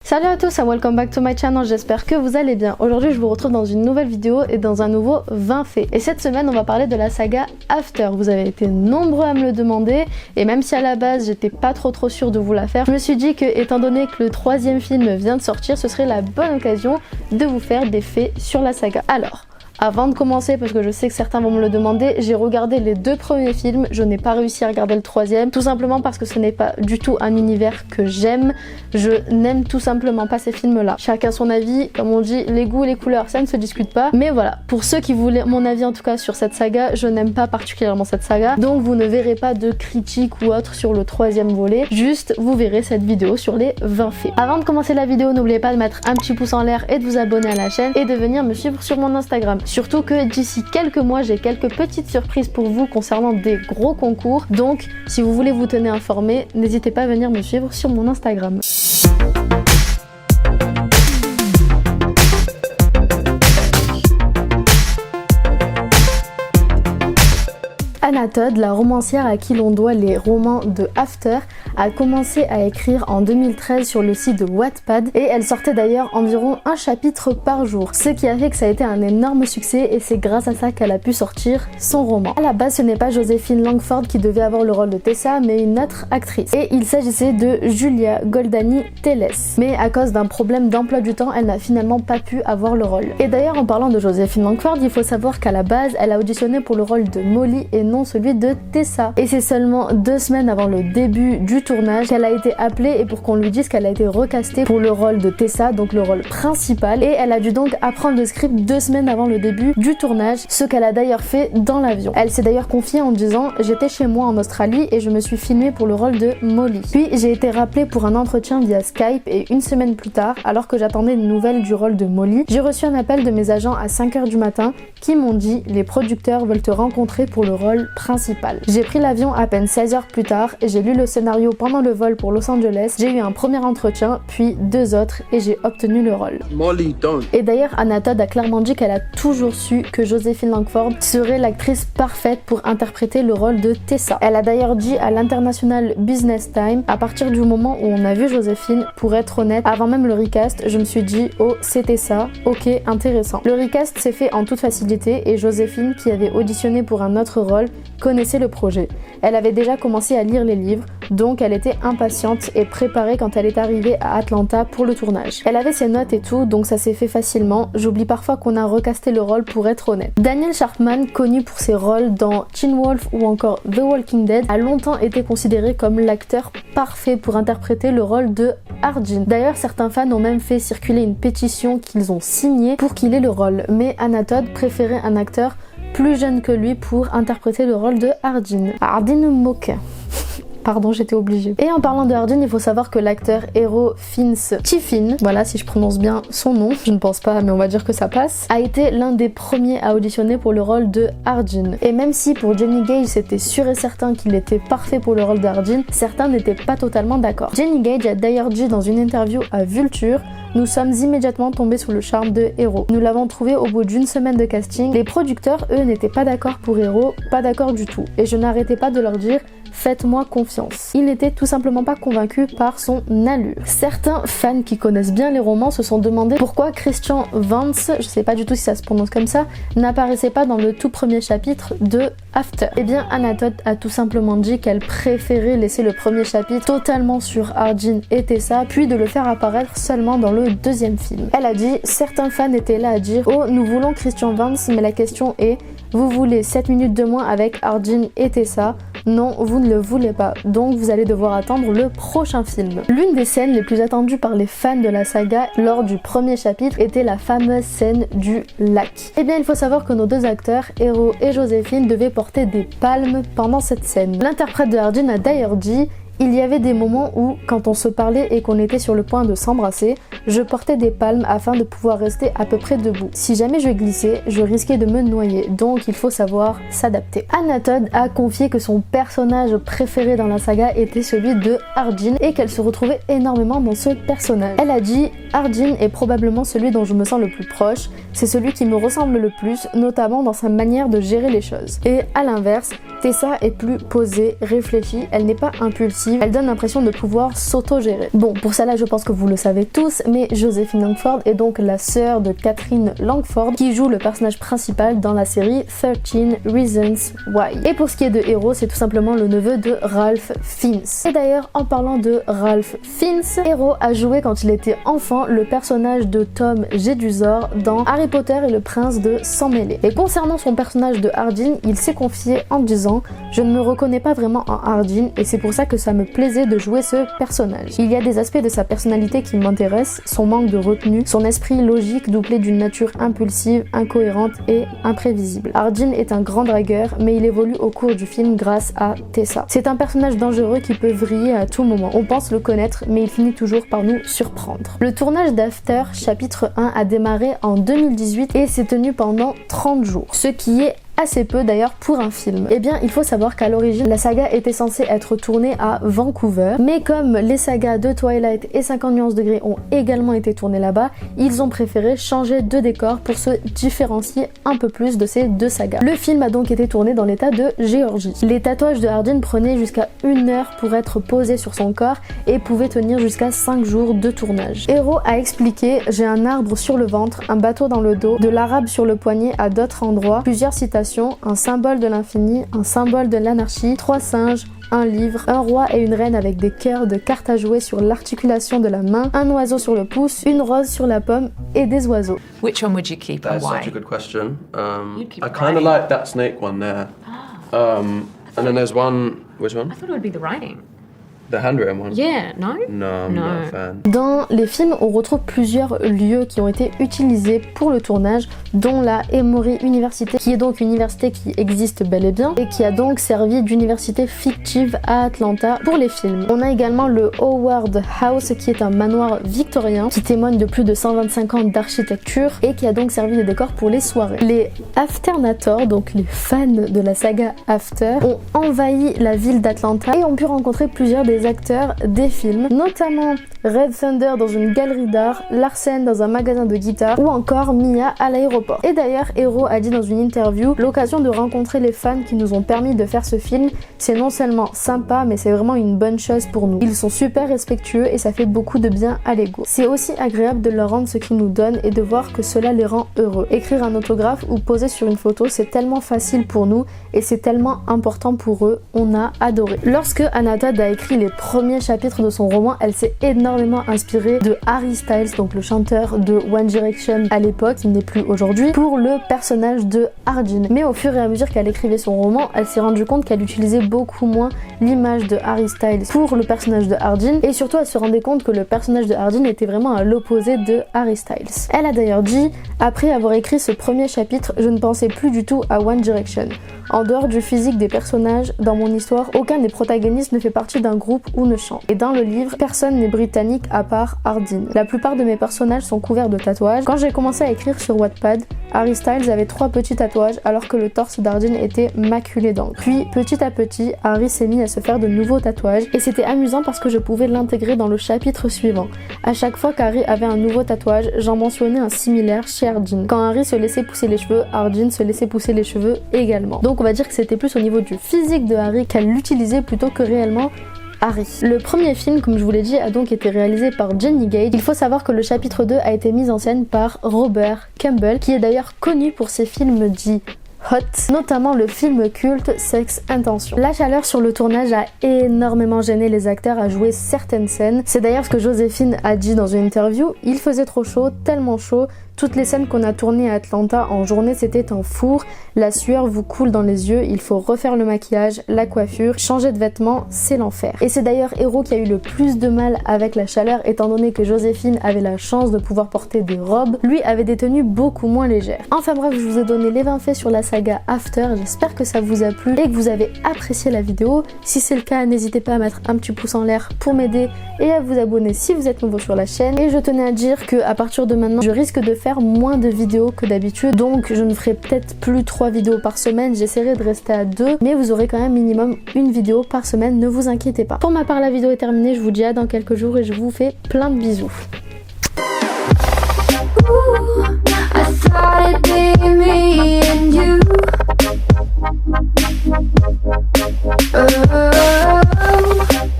Salut à tous and welcome back to my channel, j'espère que vous allez bien. Aujourd'hui je vous retrouve dans une nouvelle vidéo et dans un nouveau 20 faits. Et cette semaine on va parler de la saga After. Vous avez été nombreux à me le demander et même si à la base j'étais pas trop sûre de vous la faire, je me suis dit que étant donné que le troisième film vient de sortir, ce serait la bonne occasion de vous faire des faits sur la saga. Alors, avant de commencer, parce que je sais que certains vont me le demander, j'ai regardé les deux premiers films, je n'ai pas réussi à regarder le troisième, tout simplement parce que ce n'est pas du tout un univers que j'aime, je n'aime tout simplement pas ces films-là. Chacun son avis, comme on dit, les goûts et les couleurs, ça ne se discute pas, mais voilà, pour ceux qui voulaient mon avis en tout cas sur cette saga, je n'aime pas particulièrement cette saga, donc vous ne verrez pas de critiques ou autre sur le troisième volet, juste vous verrez cette vidéo sur les 20 faits. Avant de commencer la vidéo, n'oubliez pas de mettre un petit pouce en l'air et de vous abonner à la chaîne et de venir me suivre sur mon Instagram. Surtout que d'ici quelques mois, j'ai quelques petites surprises pour vous concernant des gros concours. Donc, si vous voulez vous tenir informé, n'hésitez pas à venir me suivre sur mon Instagram. Anna Todd, la romancière à qui l'on doit les romans de After, a commencé à écrire en 2013 sur le site de Wattpad et elle sortait d'ailleurs environ un chapitre par jour, ce qui a fait que ça a été un énorme succès et c'est grâce à ça qu'elle a pu sortir son roman. À la base, ce n'est pas Joséphine Langford qui devait avoir le rôle de Tessa, mais une autre actrice. Et il s'agissait de Julia Goldani Teles. Mais à cause d'un problème d'emploi du temps, elle n'a finalement pas pu avoir le rôle. Et d'ailleurs, en parlant de Joséphine Langford, il faut savoir qu'à la base, elle a auditionné pour le rôle de Molly et non celui de Tessa. Et c'est seulement 2 semaines avant le début du tournage qu'elle a été appelée et pour qu'on lui dise qu'elle a été recastée pour le rôle de Tessa, donc le rôle principal. Et elle a dû donc apprendre le script 2 semaines avant le début du tournage, ce qu'elle a d'ailleurs fait dans l'avion. Elle s'est d'ailleurs confiée en disant « J'étais chez moi en Australie et je me suis filmée pour le rôle de Molly. Puis j'ai été rappelée pour un entretien via Skype et 1 semaine plus tard, alors que j'attendais une nouvelle du rôle de Molly, j'ai reçu un appel de mes agents à 5h du matin qui m'ont dit « Les producteurs veulent te rencontrer pour le rôle principal. » J'ai pris l'avion à peine 16 heures plus tard et j'ai lu le scénario pendant le vol pour Los Angeles. J'ai eu un premier entretien, puis 2 autres et j'ai obtenu le rôle. Molly, don't. Et d'ailleurs, Anna Todd a clairement dit qu'elle a toujours su que Joséphine Langford serait l'actrice parfaite pour interpréter le rôle de Tessa. Elle a d'ailleurs dit à l'International Business Times, à partir du moment où on a vu Joséphine, pour être honnête, avant même le recast, je me suis dit « Oh, c'était ça, ok, intéressant ». Le recast s'est fait en toute facilité et Joséphine, qui avait auditionné pour un autre rôle, connaissait le projet. Elle avait déjà commencé à lire les livres, donc elle était impatiente et préparée quand elle est arrivée à Atlanta pour le tournage. Elle avait ses notes et tout, donc ça s'est fait facilement. J'oublie parfois qu'on a recasté le rôle pour être honnête. Daniel Sharpman, connu pour ses rôles dans Teen Wolf ou encore The Walking Dead, a longtemps été considéré comme l'acteur parfait pour interpréter le rôle de Arjun. D'ailleurs, certains fans ont même fait circuler une pétition qu'ils ont signée pour qu'il ait le rôle, mais Anna Todd préférait un acteur plus jeune que lui pour interpréter le rôle de Arjun. Arjun Moke. Pardon, j'étais obligée. Et en parlant de Arjun, il faut savoir que l'acteur Hero Fiennes Tiffin, voilà si je prononce bien son nom, je ne pense pas mais on va dire que ça passe, a été l'un des premiers à auditionner pour le rôle de Arjun. Et même si pour Jenny Gage c'était sûr et certain qu'il était parfait pour le rôle d'Arjun, certains n'étaient pas totalement d'accord. Jenny Gage a d'ailleurs dit dans une interview à Vulture: nous sommes immédiatement tombés sous le charme de Hero. Nous l'avons trouvé au bout d'1 semaine de casting. Les producteurs, eux, n'étaient pas d'accord pour Hero, pas d'accord du tout. Et je n'arrêtais pas de leur dire: faites-moi confiance. Ils n'étaient tout simplement pas convaincus par son allure. Certains fans qui connaissent bien les romans se sont demandé pourquoi Christian Vance, je sais pas du tout si ça se prononce comme ça, n'apparaissait pas dans le tout premier chapitre de After. Eh bien, Anna Todd a tout simplement dit qu'elle préférait laisser le premier chapitre totalement sur Arjun et Tessa, puis de le faire apparaître seulement dans le 2e film. Elle a dit: certains fans étaient là à dire: oh, nous voulons Christian Vance, mais la question est, vous voulez 7 minutes de moins avec Arjun et Tessa? Non, vous ne le voulez pas, donc vous allez devoir attendre le prochain film. L'une des scènes les plus attendues par les fans de la saga lors du premier chapitre était la fameuse scène du lac. Eh bien, il faut savoir que nos 2 acteurs, Hero et Joséphine, devaient porter des palmes pendant cette scène. L'interprète de Arjun a d'ailleurs dit: il y avait des moments où, quand on se parlait et qu'on était sur le point de s'embrasser, je portais des palmes afin de pouvoir rester à peu près debout. Si jamais je glissais, je risquais de me noyer, donc il faut savoir s'adapter. Anna Todd a confié que son personnage préféré dans la saga était celui de Arjun et qu'elle se retrouvait énormément dans ce personnage. Elle a dit: Arjun est probablement celui dont je me sens le plus proche, c'est celui qui me ressemble le plus, notamment dans sa manière de gérer les choses. Et à l'inverse, Tessa est plus posée, réfléchie, elle n'est pas impulsive, elle donne l'impression de pouvoir s'auto-gérer. Bon, pour ça là je pense que vous le savez tous, mais Joséphine Langford est donc la sœur de Catherine Langford qui joue le personnage principal dans la série 13 Reasons Why. Et pour ce qui est de Hero, c'est tout simplement le neveu de Ralph Fiennes. Et d'ailleurs, en parlant de Ralph Fiennes, Hero a joué quand il était enfant le personnage de Tom Jedusor dans Harry Potter et le prince de Sang Mêlé. Et concernant son personnage de Hardin, il s'est confié en disant « Je ne me reconnais pas vraiment en Hardin et c'est pour ça que ça me plaisait de jouer ce personnage. Il y a des aspects de sa personnalité qui m'intéressent, son manque de retenue, son esprit logique doublé d'une nature impulsive, incohérente et imprévisible. Hardin est un grand dragueur, mais il évolue au cours du film grâce à Tessa. C'est un personnage dangereux qui peut vriller à tout moment. On pense le connaître, mais il finit toujours par nous surprendre. » Le tournage d'After, chapitre 1, a démarré en 2018 et s'est tenu pendant 30 jours, ce qui est assez peu d'ailleurs pour un film. Eh bien, il faut savoir qu'à l'origine, la saga était censée être tournée à Vancouver, mais comme les sagas de Twilight et 50 nuances degrés ont également été tournées là-bas, ils ont préféré changer de décor pour se différencier un peu plus de ces deux sagas. Le film a donc été tourné dans l'état de Géorgie. Les tatouages de Hardin prenaient jusqu'à 1 heure pour être posés sur son corps et pouvaient tenir jusqu'à 5 jours de tournage. Hero a expliqué « J'ai un arbre sur le ventre, un bateau dans le dos, de l'arabe sur le poignet à d'autres endroits, plusieurs citations, un symbole de l'infini, un symbole de l'anarchie, 3 singes, un livre, un roi et une reine avec des cœurs de cartes à jouer sur l'articulation de la main, un oiseau sur le pouce, une rose sur la pomme et des oiseaux. Which one would you keep and That's why? such a good question. You'd keep I kind of writing. like that snake one there. And then there's one, which one? I thought it would be the writing. The handwritten one? Yeah, no? No, I'm not a fan. Dans les films, on retrouve plusieurs lieux qui ont été utilisés pour le tournage, dont la Emory University, qui est donc une université qui existe bel et bien, et qui a donc servi d'université fictive à Atlanta pour les films. On a également le Howard House, qui est un manoir victorien, qui témoigne de plus de 125 ans d'architecture, et qui a donc servi de décor pour les soirées. Les Afternators, donc les fans de la saga After, ont envahi la ville d'Atlanta et ont pu rencontrer plusieurs des acteurs des films, notamment Red Thunder dans une galerie d'art, Larsen dans un magasin de guitare ou encore Mia à l'aéroport. Et d'ailleurs, Hero a dit dans une interview, l'occasion de rencontrer les fans qui nous ont permis de faire ce film, c'est non seulement sympa mais c'est vraiment une bonne chose pour nous. Ils sont super respectueux et ça fait beaucoup de bien à l'ego. C'est aussi agréable de leur rendre ce qu'ils nous donnent et de voir que cela les rend heureux. Écrire un autographe ou poser sur une photo, c'est tellement facile pour nous et c'est tellement important pour eux, on a adoré. Lorsque Anatad a écrit les premiers chapitres de son roman, elle s'est énormément inspirée de Harry Styles, donc le chanteur de One Direction à l'époque, qui n'est plus aujourd'hui, pour le personnage de Hardin. Mais au fur et à mesure qu'elle écrivait son roman, elle s'est rendue compte qu'elle utilisait beaucoup moins l'image de Harry Styles pour le personnage de Hardin, et surtout elle se rendait compte que le personnage de Hardin était vraiment à l'opposé de Harry Styles. Elle a d'ailleurs dit « Après avoir écrit ce premier chapitre, je ne pensais plus du tout à One Direction. En dehors du physique des personnages, dans mon histoire, aucun des protagonistes ne fait partie d'un groupe ou ne chante. Et dans le livre, personne n'est britannique à part Hardin. La plupart de mes personnages sont couverts de tatouages. Quand j'ai commencé à écrire sur Wattpad, Harry Styles avait 3 petits tatouages alors que le torse d'Hardin était maculé d'encre. Puis, petit à petit, Harry s'est mis à se faire de nouveaux tatouages et c'était amusant parce que je pouvais l'intégrer dans le chapitre suivant. À chaque fois qu'Harry avait un nouveau tatouage, j'en mentionnais un similaire chez Hardin. Quand Harry se laissait pousser les cheveux, Hardin se laissait pousser les cheveux également. Donc on va dire que c'était plus au niveau du physique de Harry qu'elle l'utilisait plutôt que réellement Harry. Le premier film, comme je vous l'ai dit, a donc été réalisé par Jenny Gage. Il faut savoir que le chapitre 2 a été mis en scène par Robert Campbell, qui est d'ailleurs connu pour ses films dits hot, notamment le film culte Sex Intention. La chaleur sur le tournage a énormément gêné les acteurs à jouer certaines scènes. C'est d'ailleurs ce que Joséphine a dit dans une interview. Il faisait trop chaud, tellement chaud. Toutes les scènes qu'on a tournées à Atlanta en journée, c'était un four. La sueur vous coule dans les yeux, il faut refaire le maquillage, la coiffure, changer de vêtements, c'est l'enfer. Et c'est d'ailleurs Hero qui a eu le plus de mal avec la chaleur, étant donné que Joséphine avait la chance de pouvoir porter des robes. Lui avait des tenues beaucoup moins légères. Enfin bref, je vous ai donné les 20 faits sur la saga After. J'espère que ça vous a plu et que vous avez apprécié la vidéo. Si c'est le cas, n'hésitez pas à mettre un petit pouce en l'air pour m'aider et à vous abonner si vous êtes nouveau sur la chaîne. Et je tenais à dire que à partir de maintenant, je risque de faire moins de vidéos que d'habitude, donc je ne ferai peut-être plus 3 vidéos par semaine, j'essaierai de rester à 2, mais vous aurez quand même minimum une vidéo par semaine, ne vous inquiétez pas. Pour ma part, la vidéo est terminée, je vous dis à dans quelques jours et je vous fais plein de bisous. Ooh, I thought it'd be me and you.